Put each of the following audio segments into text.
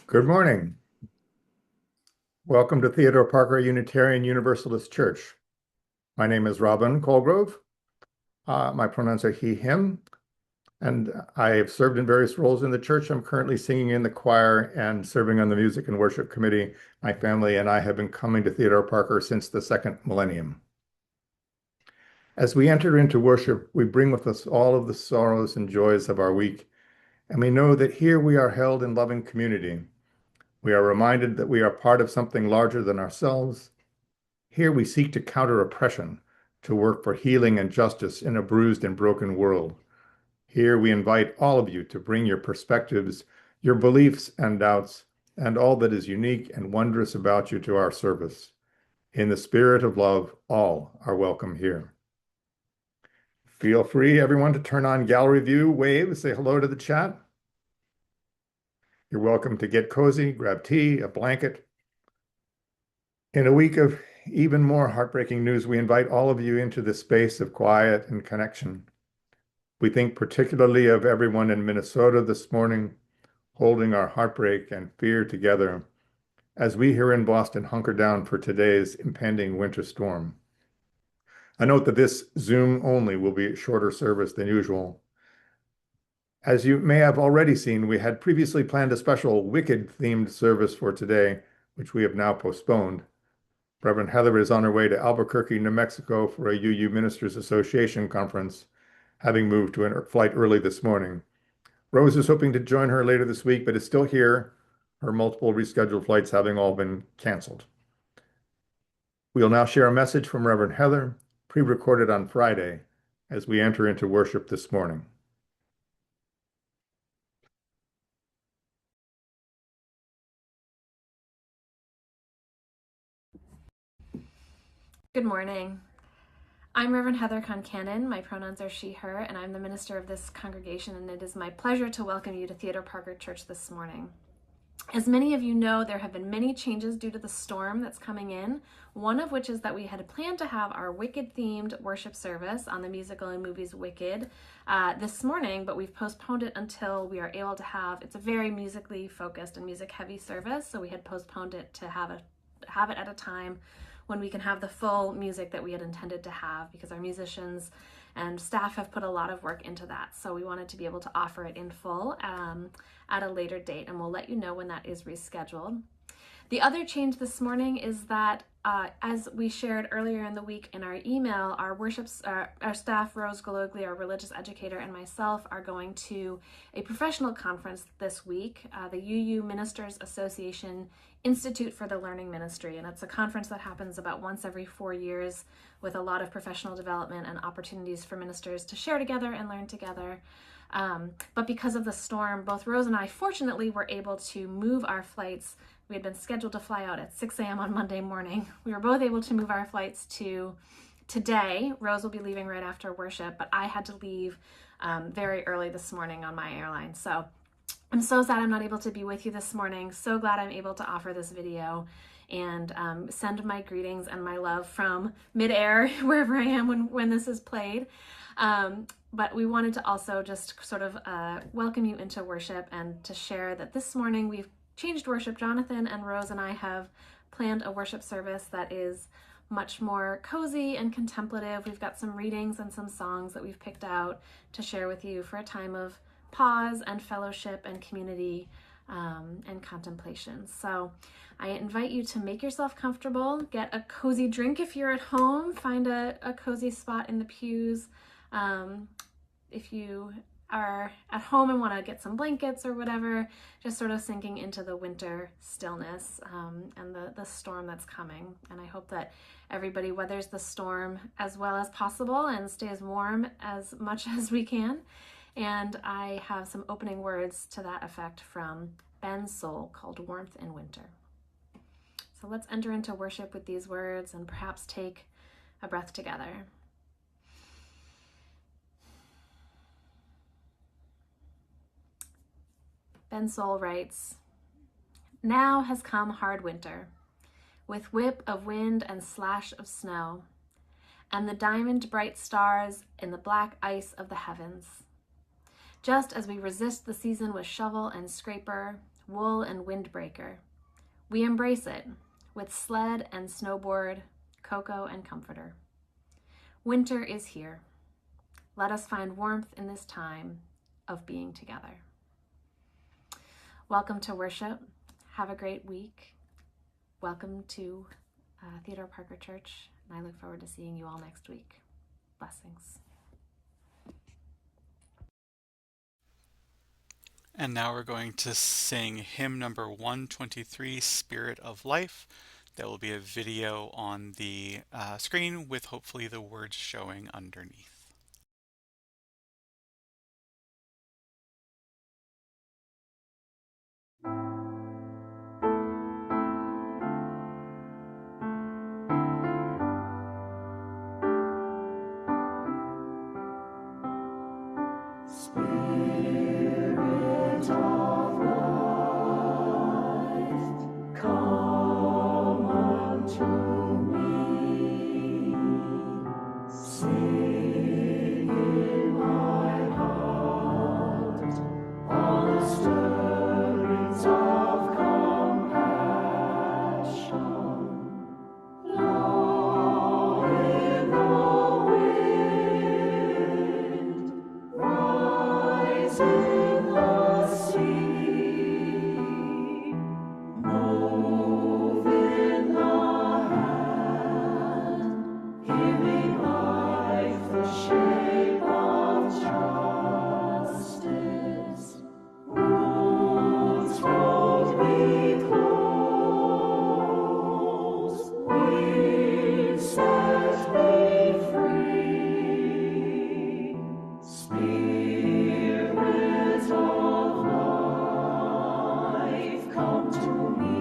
Good morning. Welcome to Theodore Parker Unitarian Universalist Church. My name is Robin Colgrove. My pronouns are he, him, and I have served in various roles in the church. I'm currently singing in the choir and serving on the Music and Worship Committee. My family and I have been coming to Theodore Parker since the second millennium. As we enter into worship, we bring with us all of the sorrows and joys of our week, and we know that here we are held in loving community. We are reminded that we are part of something larger than ourselves. Here we seek to counter oppression, to work for healing and justice in a bruised and broken world. Here we invite all of you to bring your perspectives, your beliefs and doubts, and all that is unique and wondrous about you to our service. In the spirit of love, all are welcome here. Feel free, everyone, to turn on gallery view, wave, say hello to the chat. You're welcome to get cozy, grab tea, a blanket. In a week of even more heartbreaking news, we invite all of you into the space of quiet and connection. We think particularly of everyone in Minnesota this morning, holding our heartbreak and fear together as we here in Boston hunker down for today's impending winter storm. A note that this Zoom only will be a shorter service than usual. As you may have already seen, we had previously planned a special Wicked-themed service for today, which we have now postponed. Reverend Heather is on her way to Albuquerque, New Mexico for a UU Ministers Association conference, having moved to a flight early this morning. Rose is hoping to join her later this week, but is still here, her multiple rescheduled flights having all been canceled. We'll now share a message from Reverend Heather, pre-recorded on Friday, as we enter into worship this morning. Good morning. I'm Reverend Heather Concannon. My pronouns are she, her, and I'm the minister of this congregation, and it is my pleasure to welcome you to Theodore Parker Church this morning. As many of you know, there have been many changes due to the storm that's coming in, one of which is that we had planned to have our Wicked-themed worship service on the musical and movies Wicked this morning, but we've postponed it until we are able to have, it's a very musically focused and music-heavy service, so we had postponed it to have it at a time when we can have the full music that we had intended to have, because our musicians and staff have put a lot of work into that. So we wanted to be able to offer it in full at a later date, and we'll let you know when that is rescheduled. The other change this morning is that as we shared earlier in the week in our email, our staff, Rose Gologli, our religious educator, and myself are going to a professional conference this week, the UU Ministers Association Institute for the Learning Ministry. And it's a conference that happens about once every 4 years with a lot of professional development and opportunities for ministers to share together and learn together. But because of the storm, both Rose and I fortunately were able to move our flights. We had been scheduled to fly out at 6 a.m. on Monday morning. We were both able to move our flights to today. Rose will be leaving right after worship, but I had to leave very early this morning on my airline. So I'm so sad I'm not able to be with you this morning. So glad I'm able to offer this video and send my greetings and my love from midair, wherever I am when this is played. But we wanted to also just sort of welcome you into worship and to share that this morning we've changed worship. Jonathan and Rose and I have planned a worship service that is much more cozy and contemplative. We've got some readings and some songs that we've picked out to share with you for a time of pause and fellowship and community and contemplation. So I invite you to make yourself comfortable, get a cozy drink if you're at home, find a cozy spot in the pews. If you are at home and want to get some blankets or whatever, just sort of sinking into the winter stillness and the storm that's coming. And I hope that everybody weathers the storm as well as possible and stays warm as much as we can. And I have some opening words to that effect from Ben's Soul called Warmth in Winter. So let's enter into worship with these words and perhaps take a breath together. Ben Soul writes, "Now has come hard winter, with whip of wind and slash of snow, and the diamond bright stars in the black ice of the heavens. Just as we resist the season with shovel and scraper, wool and windbreaker, we embrace it with sled and snowboard, cocoa and comforter. Winter is here. Let us find warmth in this time of being together." Welcome to worship. Have a great week. Welcome to Theodore Parker Church, and I look forward to seeing you all next week. Blessings. And now we're going to sing hymn number 123, Spirit of Life. There will be a video on the screen with hopefully the words showing underneath. Spirit of life, come unto me. Sing in my heart all the stirrings of compassion. Blow in the wind, rise in the sea, move in the hand, giving life the shape of justice. Wounds hold me close, wings set me free. Spirit of life, come to me,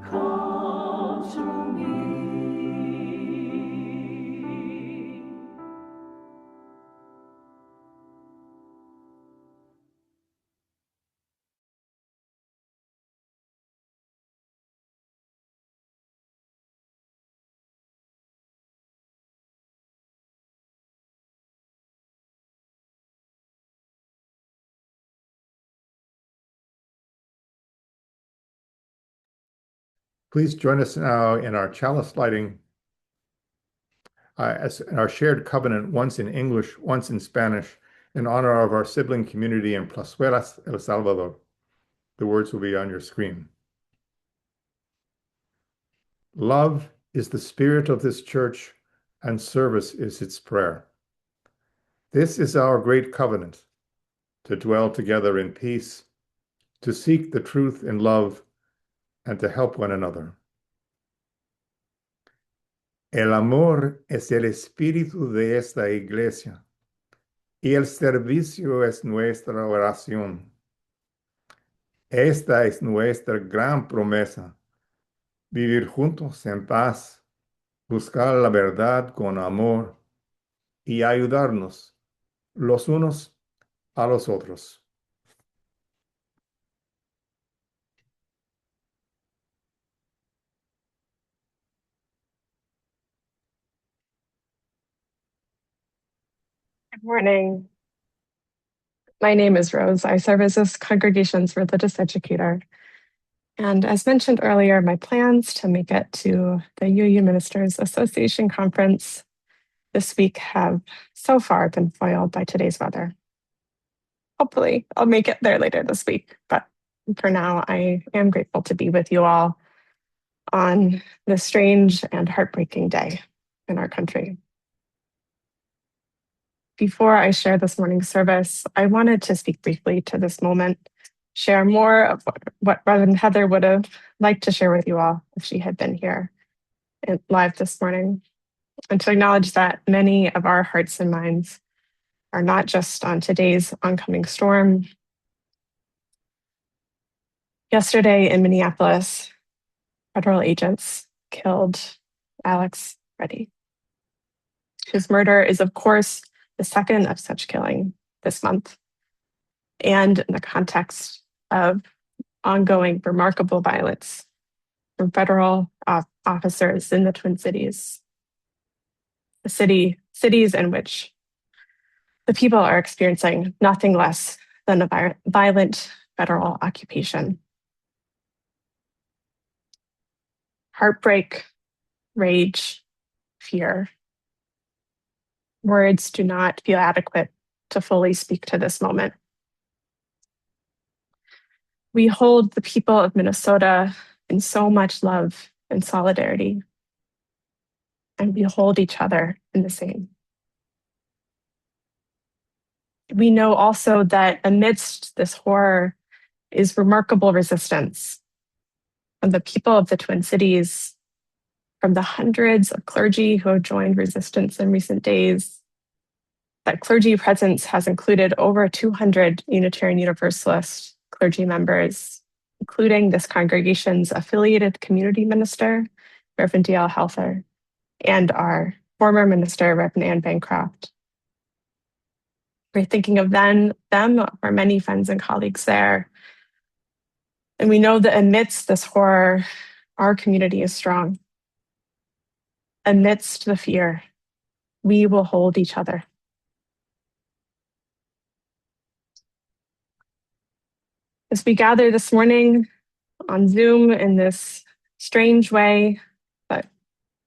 come to me. Please join us now in our chalice lighting, as in our shared covenant, once in English, once in Spanish, in honor of our sibling community in Plazuelas, El Salvador. The words will be on your screen. Love is the spirit of this church, and service is its prayer. This is our great covenant, to dwell together in peace, to seek the truth in love, and to help one another. El amor es el espíritu de esta iglesia, y el servicio es nuestra oración. Esta es nuestra gran promesa, vivir juntos en paz, buscar la verdad con amor y ayudarnos los unos a los otros. Morning. My name is Rose. I serve as this congregation's religious educator. And as mentioned earlier, my plans to make it to the UU Ministers Association conference this week have so far been foiled by today's weather. Hopefully, I'll make it there later this week. But for now, I am grateful to be with you all on this strange and heartbreaking day in our country. Before I share this morning's service, I wanted to speak briefly to this moment, share more of what Reverend Heather would have liked to share with you all if she had been here live this morning, and to acknowledge that many of our hearts and minds are not just on today's oncoming storm. Yesterday in Minneapolis, federal agents killed Alex Reddy, whose murder is, of course, the second of such killing this month, and in the context of ongoing remarkable violence from federal officers in the Twin Cities, the cities in which the people are experiencing nothing less than a violent federal occupation. Heartbreak, rage, fear. Words do not feel adequate to fully speak to this moment. We hold the people of Minnesota in so much love and solidarity, and we hold each other in the same. We know also that amidst this horror is remarkable resistance from the people of the Twin Cities, from the hundreds of clergy who have joined resistance in recent days. That clergy presence has included over 200 Unitarian Universalist clergy members, including this congregation's affiliated community minister, Reverend D.L. Healther, and our former minister, Reverend Ann Bancroft. We're thinking of them, our many friends and colleagues there. And we know that amidst this horror, our community is strong. Amidst the fear, we will hold each other. As we gather this morning on Zoom in this strange way, but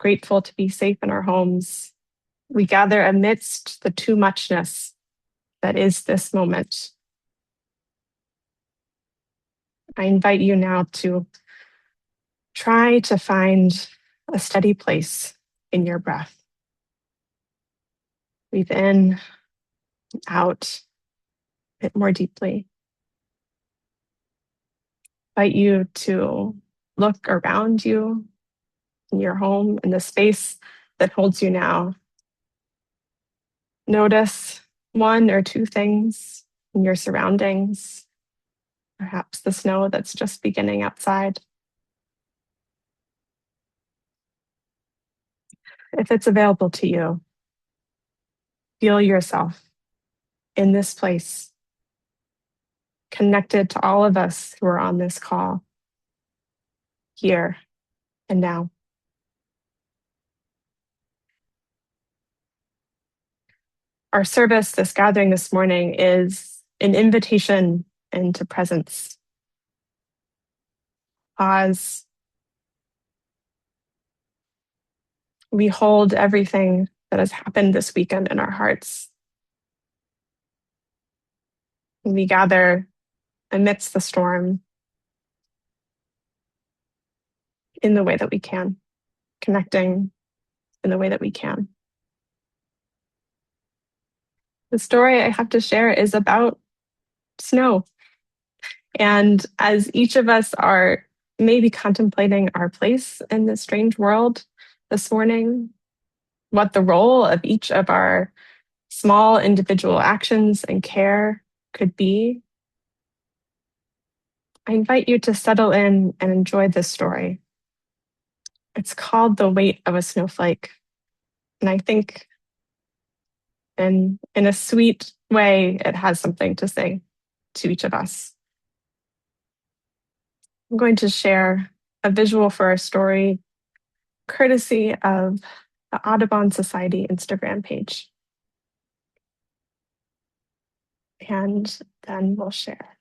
grateful to be safe in our homes, we gather amidst the too muchness that is this moment. I invite you now to try to find a steady place in your breath. Breathe in, out, a bit more deeply. Invite you to look around you in your home, in the space that holds you now. Notice one or two things in your surroundings, perhaps the snow that's just beginning outside. If it's available to you, feel yourself in this place, connected to all of us who are on this call, here and now. Our service, this gathering this morning, is an invitation into presence. Pause. We hold everything that has happened this weekend in our hearts. We gather amidst the storm in the way that we can, connecting in the way that we can. The story I have to share is about snow. And as each of us are maybe contemplating our place in this strange world this morning, what the role of each of our small individual actions and care could be, I invite you to settle in and enjoy this story. It's called The Weight of a Snowflake. And I think in a sweet way, it has something to say to each of us. I'm going to share a visual for our story, courtesy of the Audubon Society Instagram page. and then we'll share.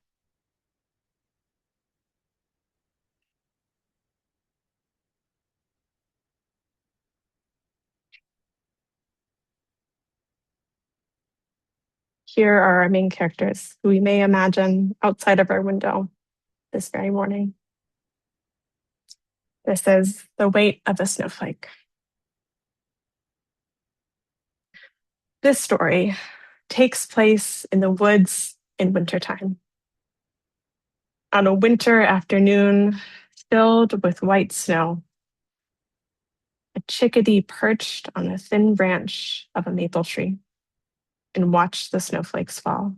Here are our main characters who we may imagine outside of our window this very morning. This is the weight of a snowflake. This story takes place in the woods in wintertime. On a winter afternoon filled with white snow, a chickadee perched on a thin branch of a maple tree and watched the snowflakes fall.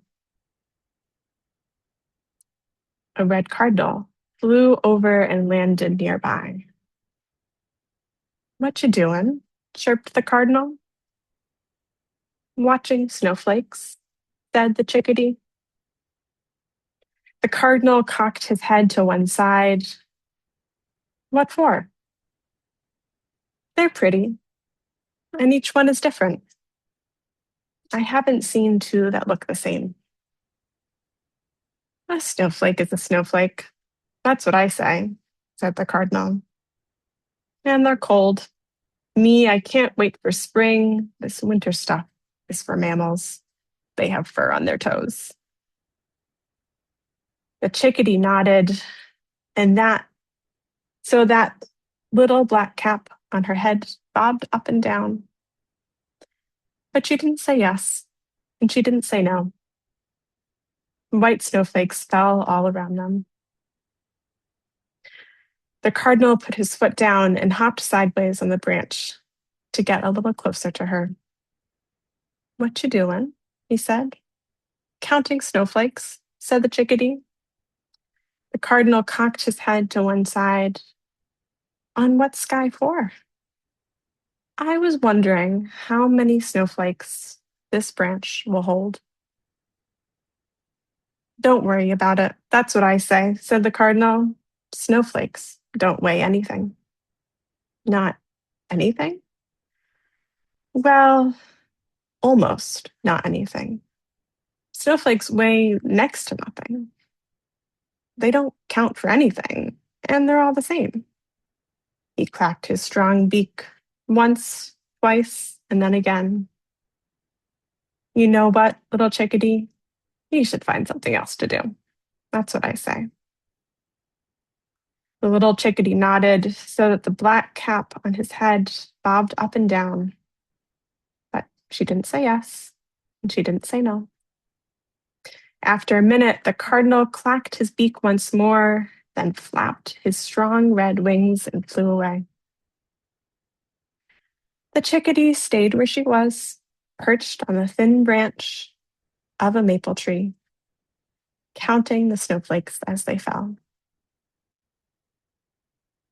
A red cardinal flew over and landed nearby. "What you doing?" chirped the cardinal. "Watching snowflakes," said the chickadee. The cardinal cocked his head to one side. "What for?" "They're pretty, and each one is different. I haven't seen two that look the same." "A snowflake is a snowflake. That's what I say," said the cardinal. "And they're cold. Me, I can't wait for spring. This winter stuff is for mammals. They have fur on their toes." The chickadee nodded, and that little black cap on her head bobbed up and down. But she didn't say yes, and she didn't say no. White snowflakes fell all around them. The cardinal put his foot down and hopped sideways on the branch to get a little closer to her. "What you doing?" he said. "Counting snowflakes," said the chickadee. The cardinal cocked his head to one side. "On what sky for?" "I was wondering how many snowflakes this branch will hold." "Don't worry about it. That's what I say," said the cardinal. "Snowflakes don't weigh anything." "Not anything?" "Well, almost not anything. Snowflakes weigh next to nothing. They don't count for anything, and they're all the same." He clacked his strong beak once, twice, and then again. "You know what, little chickadee? You should find something else to do. That's what I say." The little chickadee nodded so that the black cap on his head bobbed up and down. But she didn't say yes, and she didn't say no. After a minute, the cardinal clacked his beak once more, then flapped his strong red wings and flew away. The chickadee stayed where she was, perched on the thin branch of a maple tree, counting the snowflakes as they fell.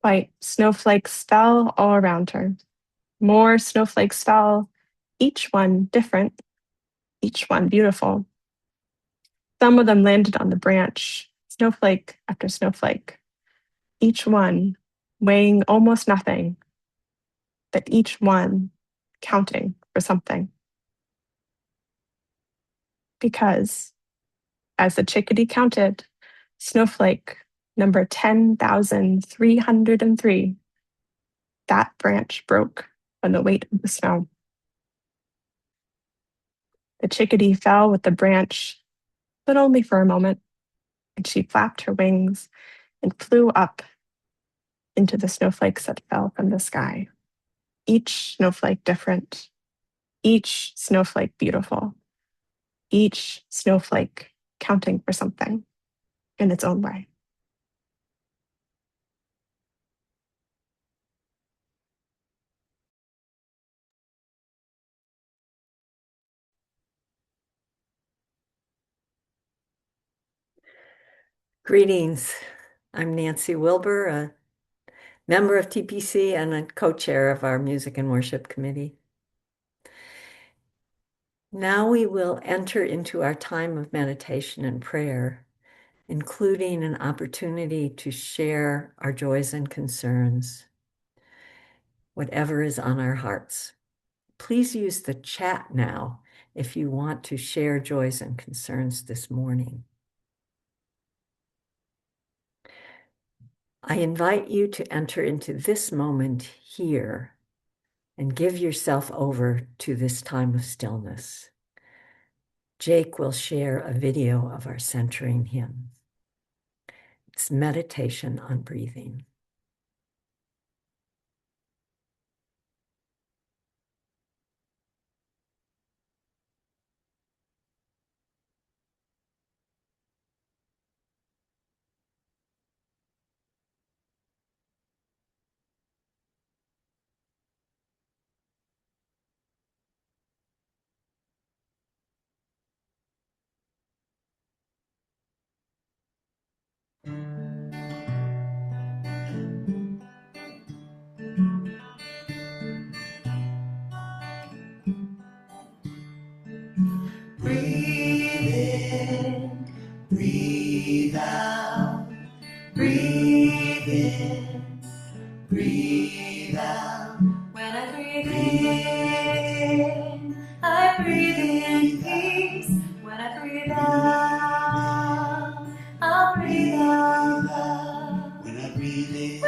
White snowflakes fell all around her. More snowflakes fell, each one different, each one beautiful. Some of them landed on the branch, snowflake after snowflake, each one weighing almost nothing, but each one counting for something. Because as the chickadee counted, snowflake number 10,303, that branch broke from the weight of the snow. The chickadee fell with the branch, but only for a moment, and she flapped her wings and flew up into the snowflakes that fell from the sky. Each snowflake different, each snowflake beautiful, each snowflake counting for something in its own way. Greetings. I'm Nancy Wilbur, a member of TPC and a co-chair of our Music and Worship Committee. Now we will enter into our time of meditation and prayer, including an opportunity to share our joys and concerns, whatever is on our hearts. Please use the chat now if you want to share joys and concerns this morning. I invite you to enter into this moment here and give yourself over to this time of stillness. Jake will share a video of our centering hymn. It's meditation on breathing. Breathe in, breathe out, breathe in, breathe out. When I breathe in, I breathe in peace. When I breathe out, I'll breathe out love. When I breathe in,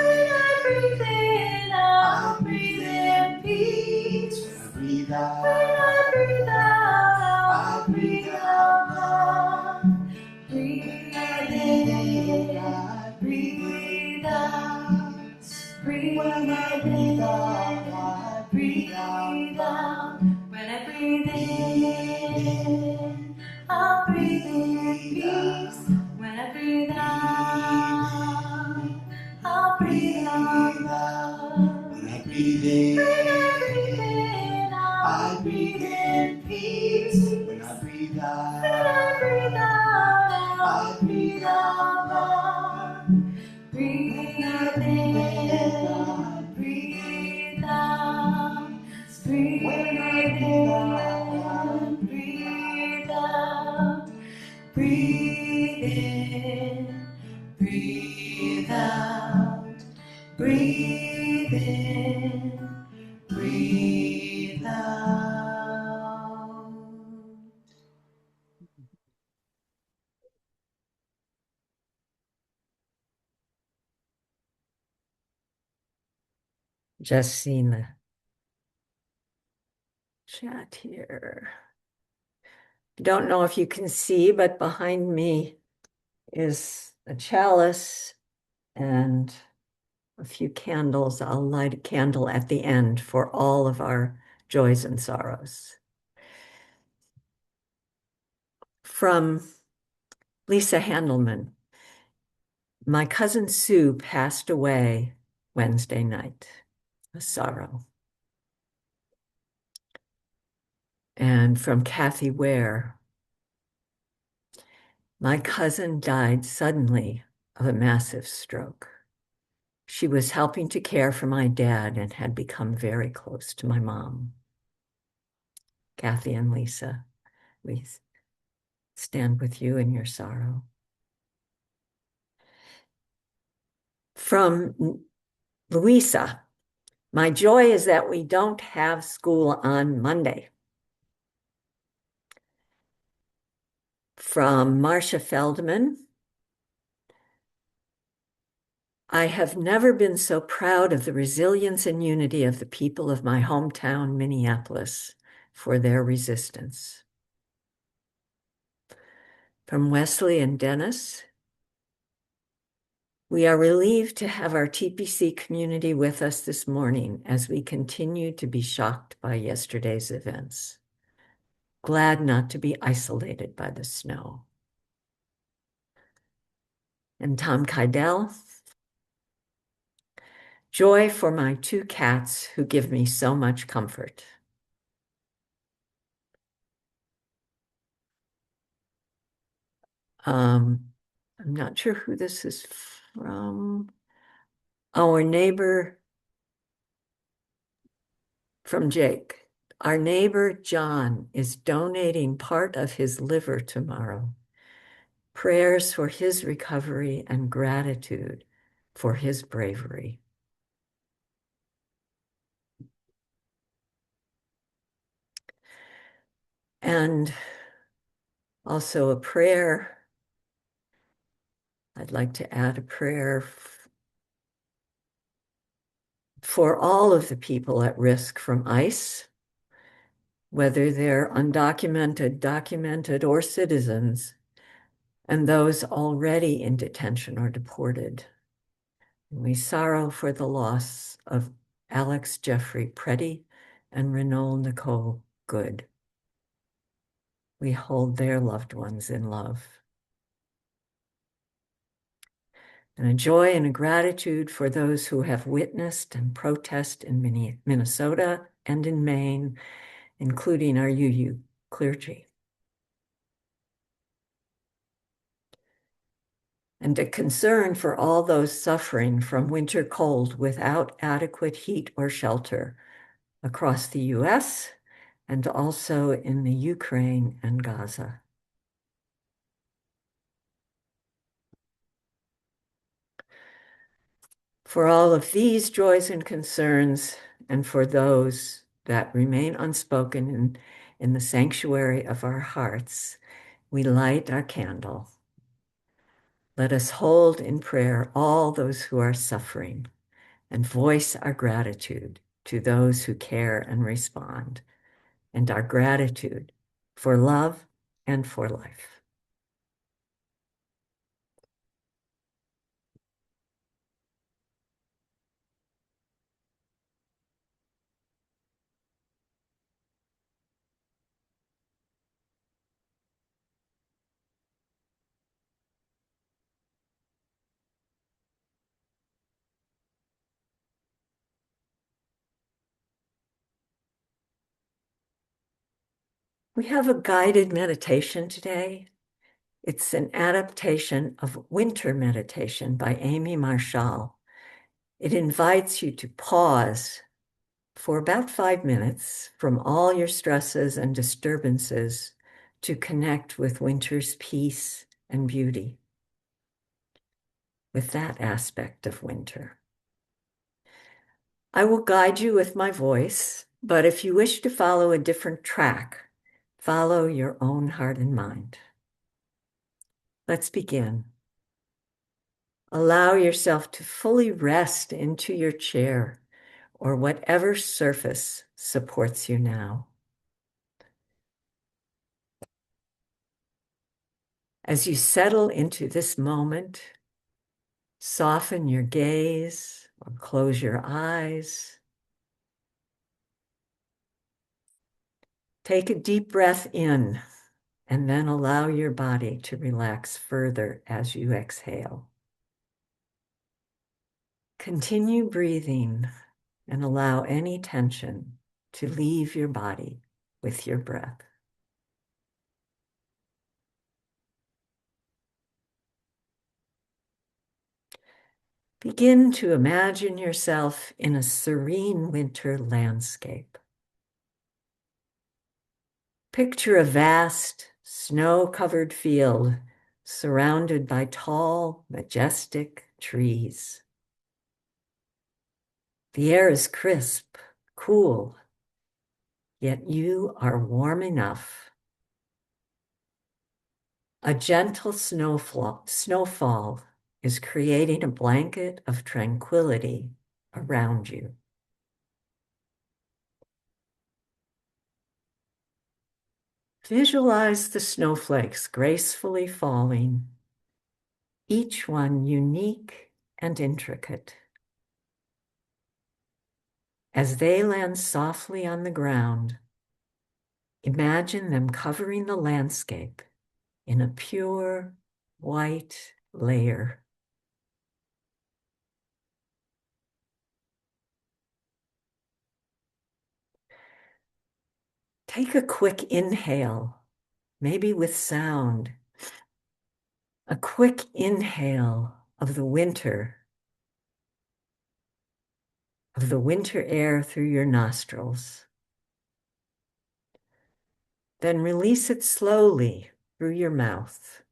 I'll breathe in peace. When I breathe out, I'll breathe out love. Breathe in, I breathe out. Breathe in, I breathe out. When I breathe in, I'll breathe in peace. When I breathe out, I'll breathe out love. When I breathe in, I breathe in peace. When I breathe out, I breathe out love. Breathe in, I breathe out. Breathe in, breathe out. Breathe in, breathe out. Breathe in, breathe out. Just seen the chat here. Don't know if you can see, but behind me is a chalice and a few candles. I'll light a candle at the end for all of our joys and sorrows. From Lisa Handelman. My cousin Sue passed away Wednesday night. A sorrow. And from Kathy Ware. My cousin died suddenly of a massive stroke. She was helping to care for my dad and had become very close to my mom. Kathy and Lisa, we stand with you in your sorrow. From Louisa, my joy is that we don't have school on Monday. From Marcia Feldman, I have never been so proud of the resilience and unity of the people of my hometown, Minneapolis, for their resistance. From Wesley and Dennis, we are relieved to have our TPC community with us this morning as we continue to be shocked by yesterday's events. Glad not to be isolated by the snow. And Tom Kydell, joy for my two cats who give me so much comfort. I'm not sure who this is from. Our neighbor, from Jake. Our neighbor John is donating part of his liver tomorrow. Prayers for his recovery and gratitude for his bravery. And also a prayer. I'd like to add a prayer for all of the people at risk from ICE, whether they're undocumented, documented, or citizens, and those already in detention or deported. We sorrow for the loss of Alex Jeffrey Preddy and Renault Nicole Good. We hold their loved ones in love. And a joy and a gratitude for those who have witnessed and protest in Minnesota and in Maine, including our UU clergy. And a concern for all those suffering from winter cold without adequate heat or shelter across the US and also in the Ukraine and Gaza. For all of these joys and concerns, and for those that remain unspoken in the sanctuary of our hearts, we light our candle. Let us hold in prayer all those who are suffering and voice our gratitude to those who care and respond, and our gratitude for love and for life. We have a guided meditation today. It's an adaptation of Winter Meditation by Amy Marshall. It invites you to pause for about 5 minutes from all your stresses and disturbances to connect with winter's peace and beauty, with that aspect of winter. I will guide you with my voice, but if you wish to follow a different track, follow your own heart and mind. Let's begin. Allow yourself to fully rest into your chair or whatever surface supports you now. As you settle into this moment, soften your gaze or close your eyes. Take a deep breath in and then allow your body to relax further as you exhale. Continue breathing and allow any tension to leave your body with your breath. Begin to imagine yourself in a serene winter landscape. Picture a vast, snow-covered field surrounded by tall, majestic trees. The air is crisp, cool, yet you are warm enough. A gentle snowfall is creating a blanket of tranquility around you. Visualize the snowflakes gracefully falling, each one unique and intricate. As they land softly on the ground, imagine them covering the landscape in a pure white layer. Take a quick inhale, maybe with sound. A quick inhale of the winter air through your nostrils. Then release it slowly through your mouth.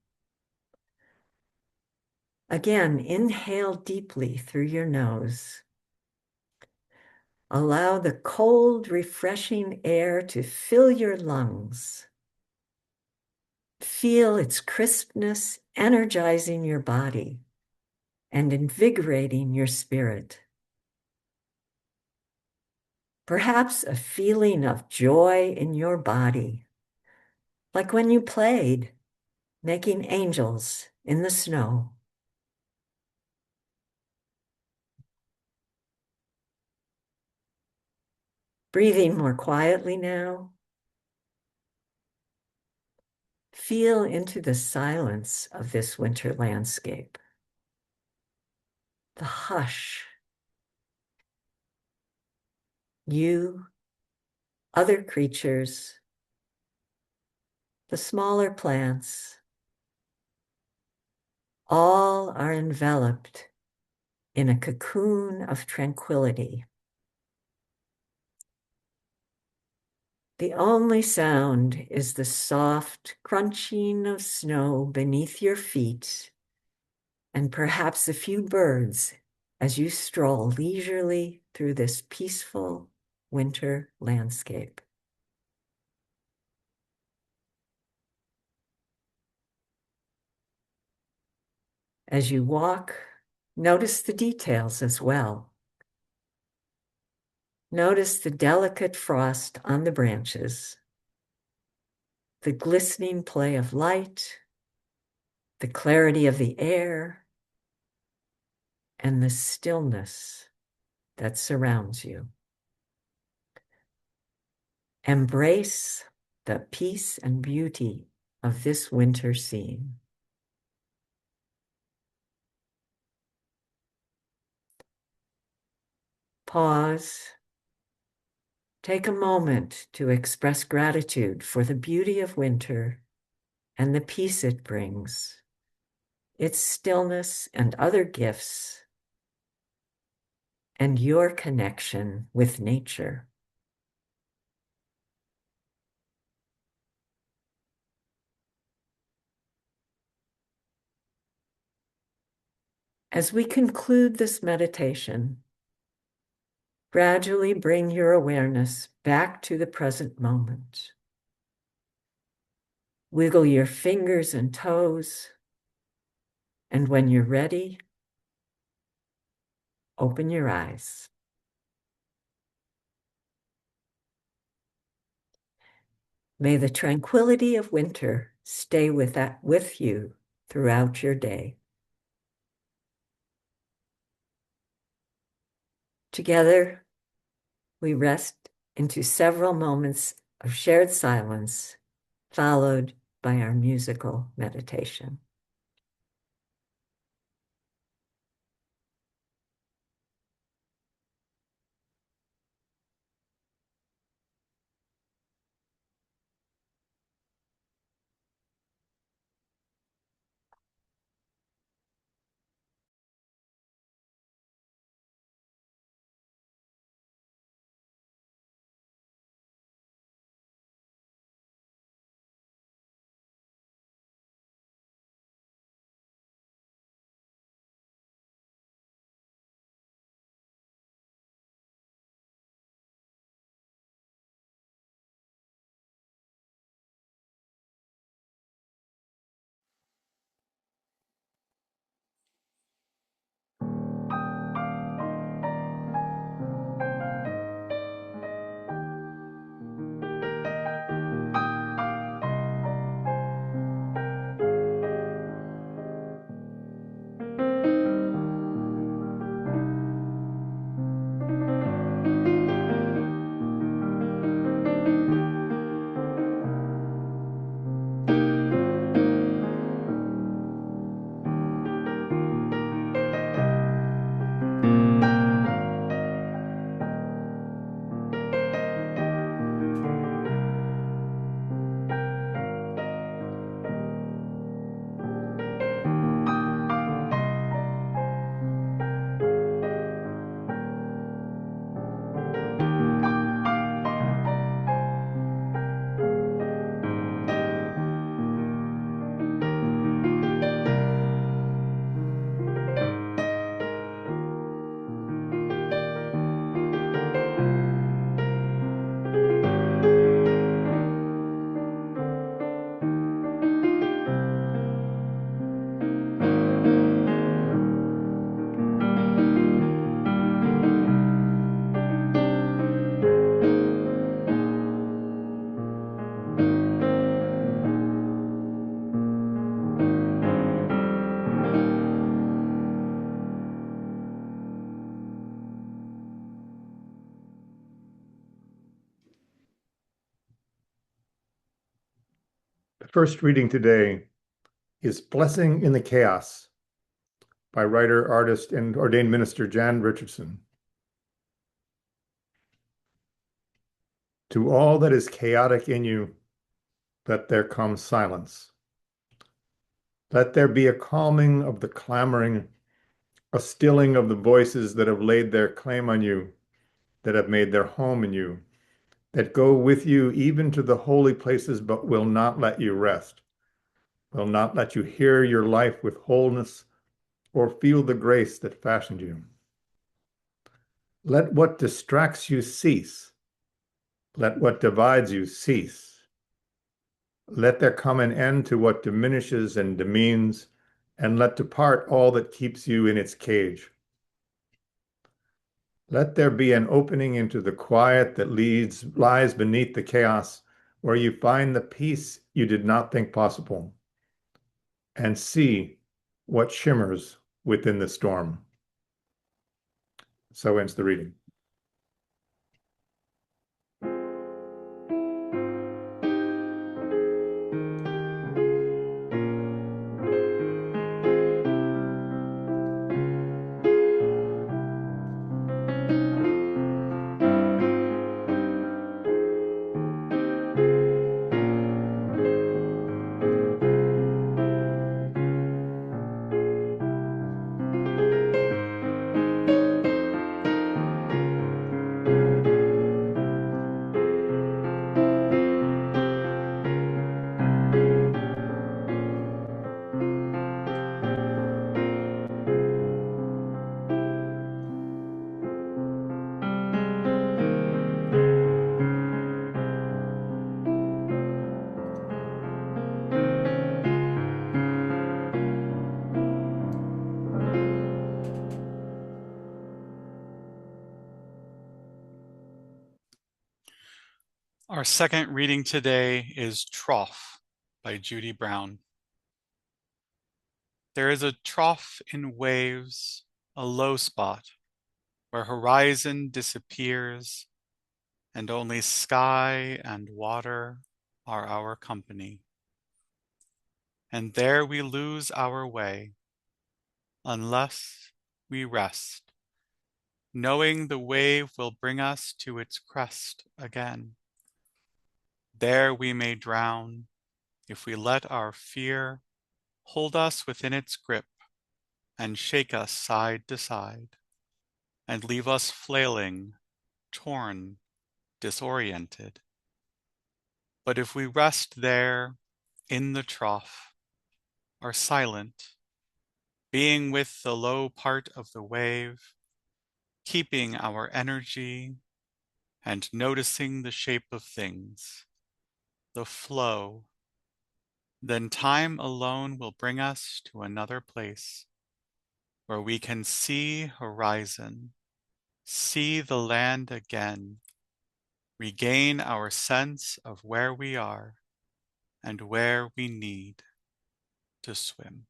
Again, inhale deeply through your nose. Allow the cold, refreshing air to fill your lungs Feel its crispness energizing your body and invigorating your spirit. Perhaps a feeling of joy in your body, like when you played, making angels in the snow. Breathing more quietly now. Feel into the silence of this winter landscape, the hush. You, other creatures, the smaller plants, all are enveloped in a cocoon of tranquility. The only sound is the soft crunching of snow beneath your feet, and perhaps a few birds as you stroll leisurely through this peaceful winter landscape. As you walk, notice the details as well. Notice the delicate frost on the branches, the glistening play of light, the clarity of the air, and the stillness that surrounds you. Embrace the peace and beauty of this winter scene. Pause. Take a moment to express gratitude for the beauty of winter and the peace it brings, its stillness and other gifts, and your connection with nature. As we conclude this meditation, gradually bring your awareness back to the present moment. Wiggle your fingers and toes, and when you're ready, open your eyes. May the tranquility of winter stay with you throughout your day. Together, we rest into several moments of shared silence, followed by our musical meditation. first reading today is Blessing in the Chaos by writer, artist, and ordained minister Jan Richardson. To all that is chaotic in you, let there come silence. Let there be a calming of the clamoring, a stilling of the voices that have laid their claim on you, that have made their home in you, that go with you even to the holy places, but will not let you rest, will not let you hear your life with wholeness or feel the grace that fashioned you. Let what distracts you cease. Let what divides you cease. Let there come an end to what diminishes and demeans, and let depart all that keeps you in its cage. Let there be an opening into the quiet that lies beneath the chaos, where you find the peace you did not think possible, and see what shimmers within the storm. So ends the reading. Our second reading today is Trough by Judy Brown. There is a trough in waves, a low spot, where horizon disappears, and only sky and water are our company. And there we lose our way, unless we rest, knowing the wave will bring us to its crest again. There we may drown, if we let our fear hold us within its grip and shake us side to side, and leave us flailing, torn, disoriented. But if we rest there, in the trough, are silent, being with the low part of the wave, keeping our energy and noticing the shape of things, the flow, then time alone will bring us to another place where we can see horizon, see the land again, regain our sense of where we are and where we need to swim.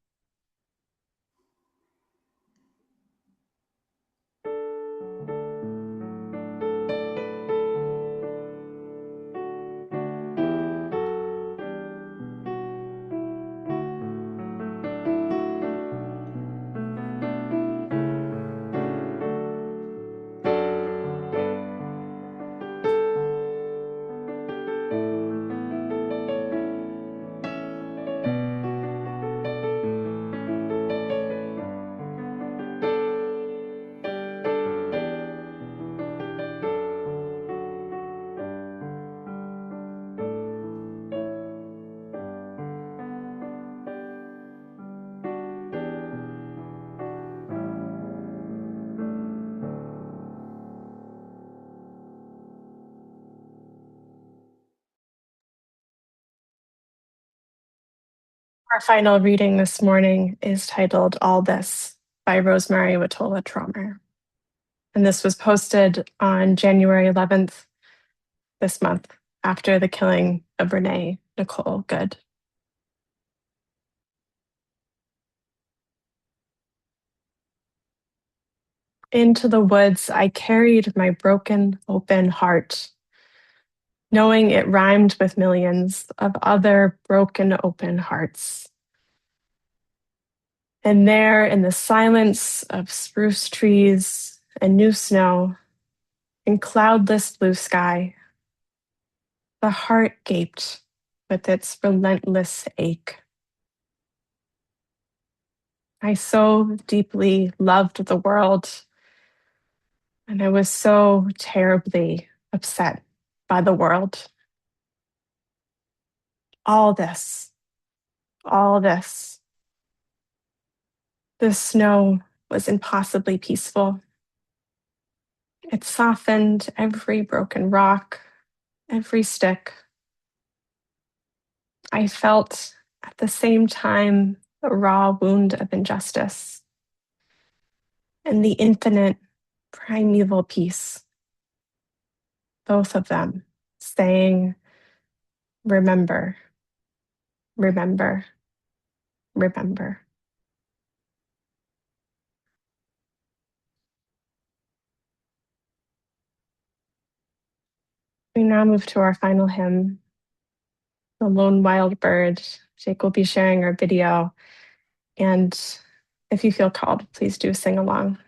Our final reading this morning is titled All This by Rosemary Watola Tromer. And this was posted on January 11th this month after the killing of Renee Nicole Good. Into the woods I carried my broken, open heart. knowing it rhymed with millions of other broken open hearts. And there in the silence of spruce trees and new snow and cloudless blue sky, the heart gaped with its relentless ache. I so deeply loved the world, and I was so terribly upset by the world. All this, all this. The snow was impossibly peaceful. It softened every broken rock, every stick. I felt at the same time the raw wound of injustice and the infinite primeval peace, both of them saying, remember, remember, remember. We now move to our final hymn, The Lone Wild Bird. Jake will be sharing our video, and if you feel called, please do sing along.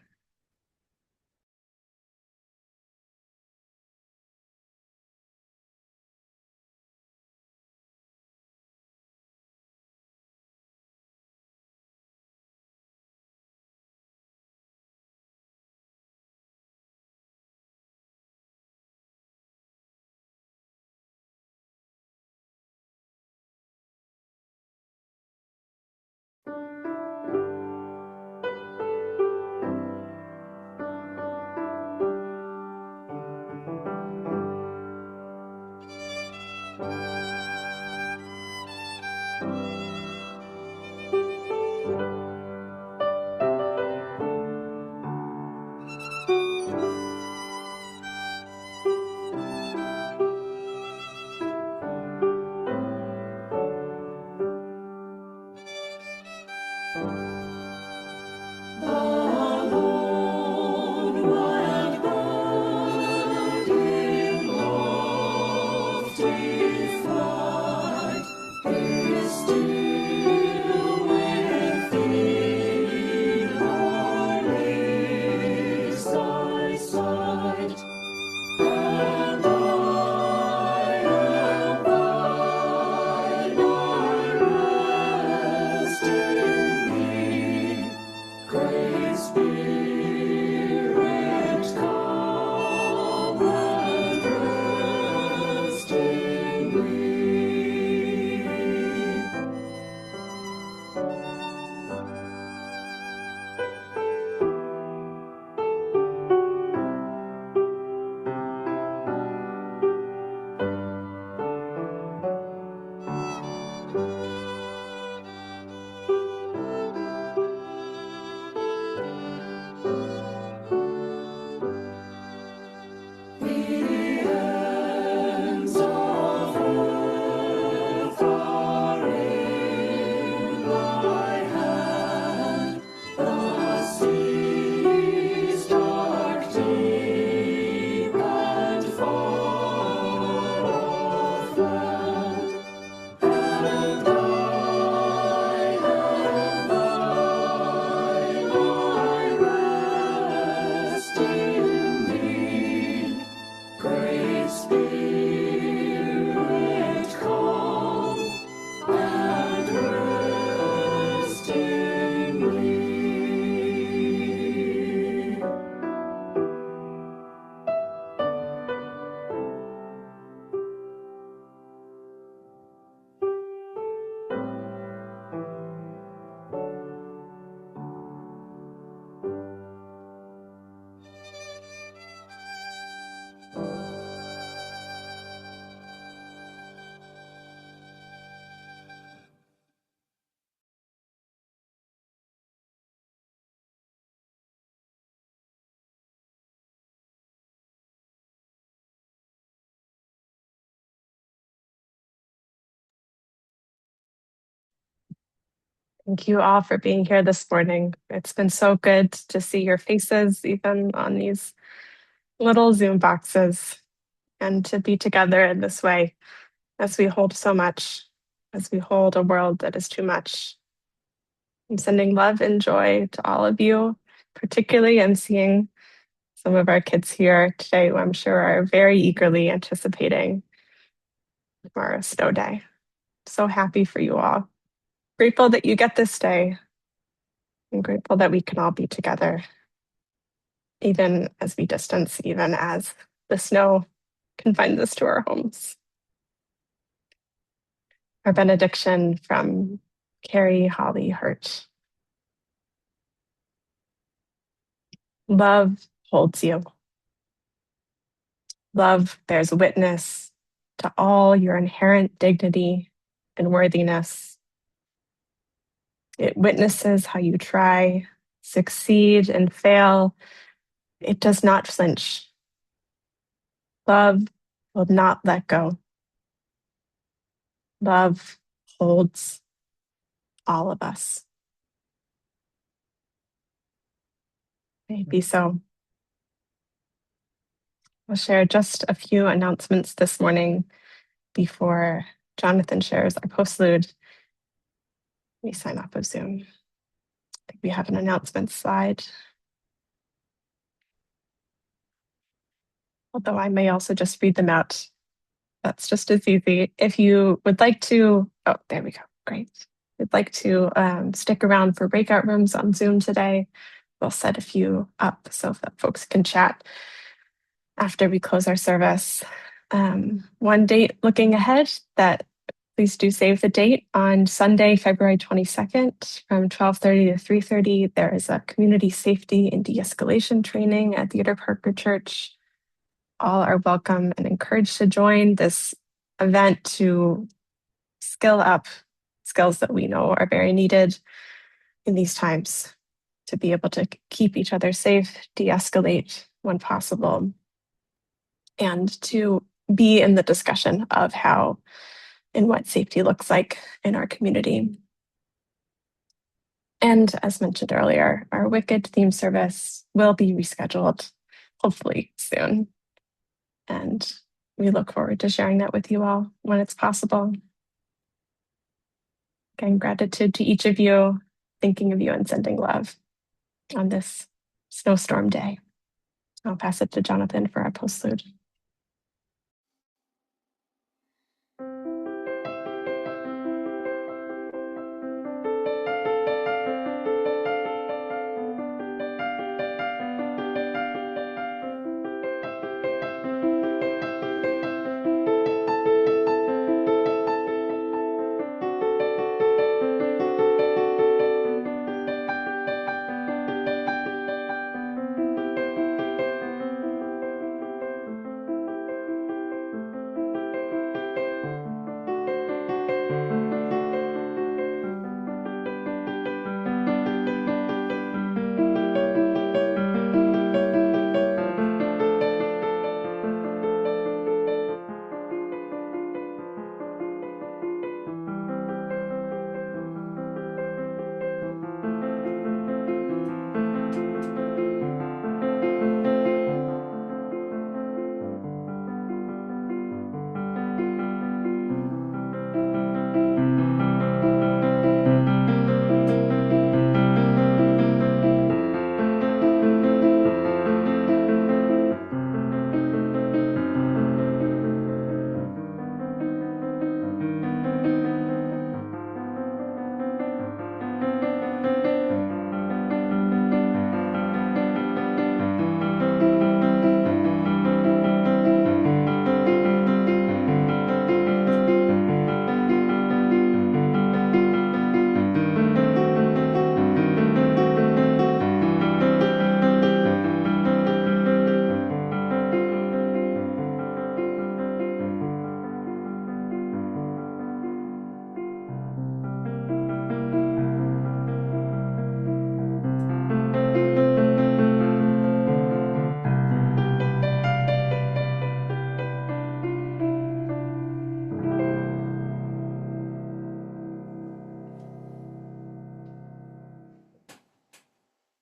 Thank you all for being here this morning. It's been so good to see your faces, even on these little Zoom boxes. and to be together in this way as we hold so much, as we hold a world that is too much. I'm sending love and joy to all of you, particularly I'm seeing some of our kids here today who I'm sure are very eagerly anticipating our snow day. So happy for you all. Grateful that you get this day. I'm grateful that we can all be together, even as we distance, even as the snow confines us to our homes. Our benediction from Carrie Holly Hurt. Love holds you. Love bears witness to all your inherent dignity and worthiness. It witnesses how you try, succeed, and fail. It does not flinch. Love will not let go. Love holds all of us. May it be so. We'll share just a few announcements this morning before Jonathan shares our postlude. Let me sign off of Zoom. I think we have an announcement slide. Although I may also just read them out. That's just as easy. If you would like to, oh, there we go, great. If you'd like to stick around for breakout rooms on Zoom today, we'll set a few up so that folks can chat after we close our service. One date looking ahead that please do save the date. On Sunday, February 22nd from 12:30 to 3:30, there is a community safety and de-escalation training at Theodore Parker Church. All are welcome and encouraged to join this event to skill up skills that we know are very needed in these times to be able to keep each other safe, de-escalate when possible, and to be in the discussion of how and what safety looks like in our community. And as mentioned earlier, our Wicked theme service will be rescheduled, hopefully soon. And we look forward to sharing that with you all when it's possible. Again, gratitude to each of you, thinking of you and sending love on this snowstorm day. I'll pass it to Jonathan for our postlude.